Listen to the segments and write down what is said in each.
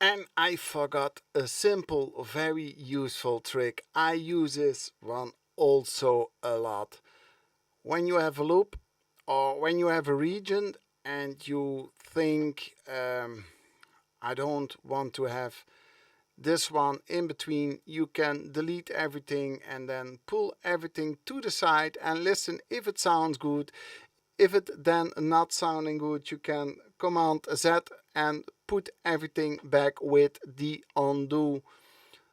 And I forgot a simple, very useful trick. I use this one also a lot. When you have a loop or when you have a region and you think I don't want to have this one in between, you can delete everything and then pull everything to the side and listen if it sounds good. If it then not sounding good, you can Command Z and put everything back with the undo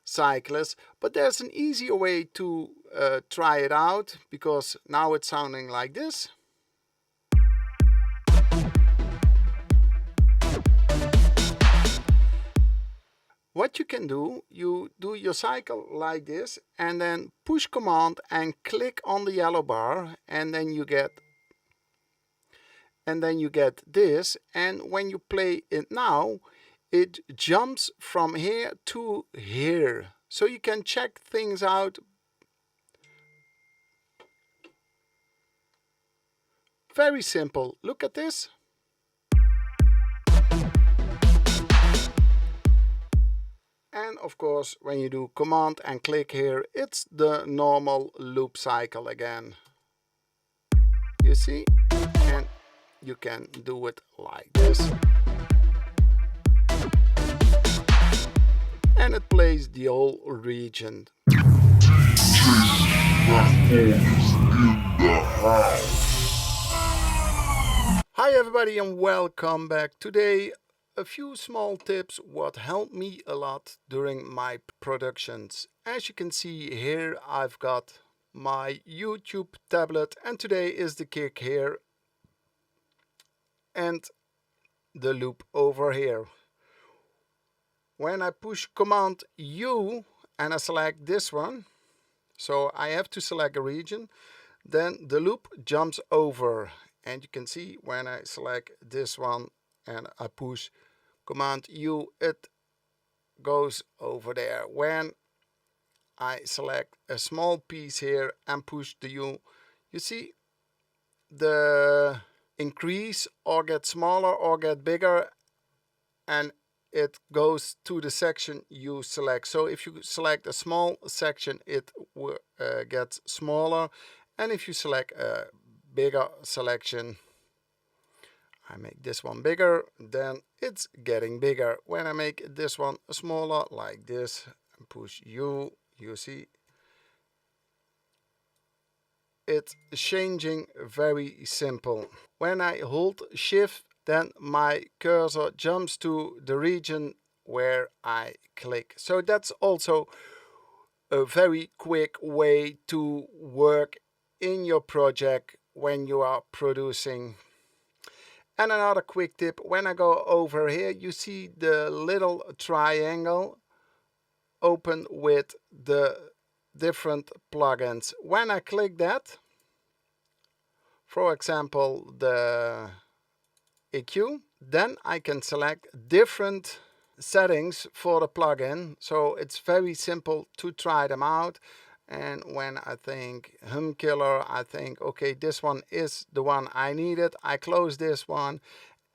cyclist. But there's an easier way to try it out, because now it's sounding like this. What you can do, you do your cycle like this and then push Command and click on the yellow bar, and then you get this, and when you play it now, it jumps from here to here. So you can check things out. Very simple. Look at this. And of course, when you do Command and click here, it's the normal loop cycle again. You see? And you can do it like this. And it plays the whole region. Hi everybody and welcome back. Today a few small tips what helped me a lot during my productions. As you can see here, I've got my YouTube tablet, and today is the kick here and the loop over here. When I push Command U and I select this one, so I have to select a region, then the loop jumps over. And you can see when I select this one and I push Command U, it goes over there. When I select a small piece here and push the U, you see the increase or get smaller or get bigger, and it goes to the section you select. So if you select a small section, it gets smaller, and if you select a bigger selection, I make this one bigger, then it's getting bigger. When I make this one smaller like this and push U, you see it's changing. Very simple. When I hold Shift, then my cursor jumps to the region where I click. So that's also a very quick way to work in your project when you are producing. And another quick tip, when I go over here, you see the little triangle open with the different plugins. When I click that, for example the EQ, then I can select different settings for the plugin. So it's very simple to try them out. And when I think hum killer, I think, okay, this one is the one I needed. I close this one.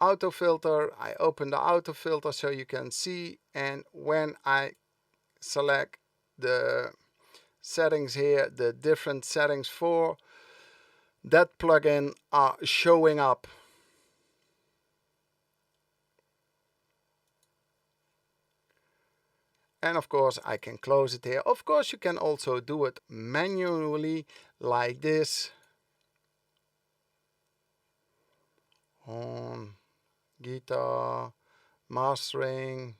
Auto filter, I open the auto filter so you can see. And when I select the settings here, the different settings for that plugin are showing up. And of course I can close it here. Of course you can also do it manually like this. On guitar, mastering.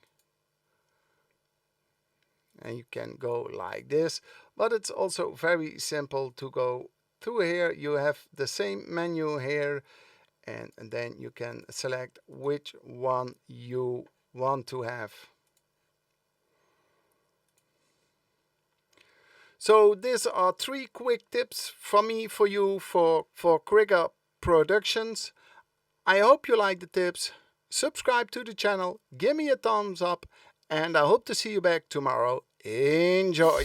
And you can go like this. But it's also very simple to go through here. You have the same menu here. And then you can select which one you want to have. So these are 3 quick tips from me for you for quicker productions. I hope you like the tips. Subscribe to the channel, give me a thumbs up, and I hope to see you back tomorrow. Enjoy!